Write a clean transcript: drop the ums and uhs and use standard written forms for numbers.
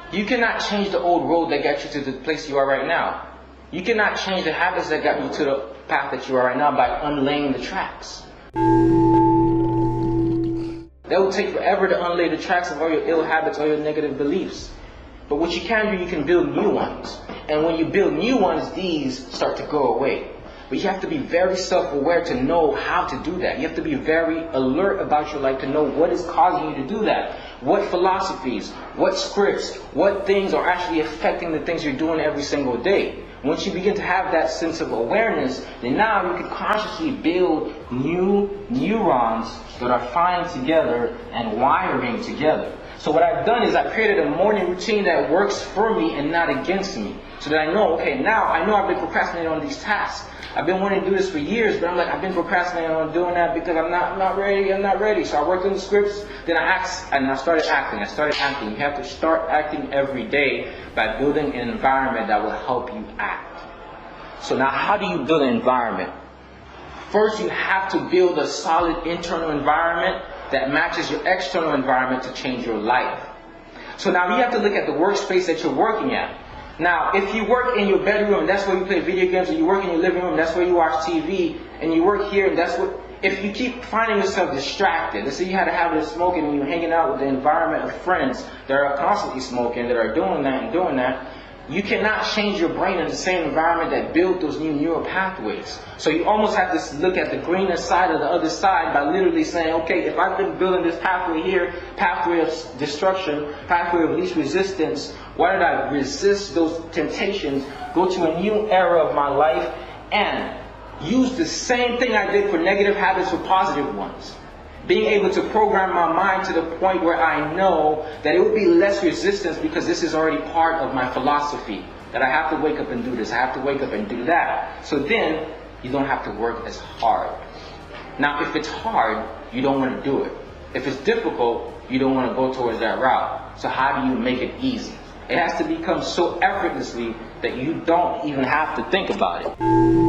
You cannot change the old road that got you to the place you are right now. You cannot change the habits that got you to the path that you are right now by unlaying the tracks. That will take forever to unlay the tracks of all your ill habits, all your negative beliefs. But what you can do, you can build new ones. And when you build new ones, these start to go away. But you have to be very self-aware to know how to do that. You have to be very alert about your life to know what is causing you to do that. What philosophies, what scripts, what things are actually affecting the things you're doing every single day. Once you begin to have that sense of awareness, then now you can consciously build new neurons that are fine together and wiring together. So what I've done is I created a morning routine that works for me and not against me. So that I know, okay, now I know I've been procrastinating on these tasks. I've been wanting to do this for years, but I'm like, I've been procrastinating on doing that because I'm not ready. So I worked on the scripts, then I started acting. You have to start acting every day by building an environment that will help you act. So now how do you build an environment? First, you have to build a solid internal environment that matches your external environment to change your life. So now you have to look at the workspace that you're working at. Now, if you work in your bedroom, that's where you play video games, and you work in your living room, that's where you watch TV, and you work here, and that's what... If you keep finding yourself distracted, let's say you had a habit of smoking and you're hanging out with the environment of friends that are constantly smoking, that are doing that, you cannot change your brain in the same environment that built those new neural pathways. So you almost have to look at the greener side of the other side by literally saying, okay, if I've been building this pathway here, pathway of destruction, pathway of least resistance, why did I resist those temptations, go to a new era of my life, and use the same thing I did for negative habits for positive ones? Being able to program my mind to the point where I know that it will be less resistance because this is already part of my philosophy. That I have to wake up and do this, I have to wake up and do that. So then, you don't have to work as hard. Now, if it's hard, you don't want to do it. If it's difficult, you don't want to go towards that route. So how do you make it easy? It has to become so effortlessly that you don't even have to think about it.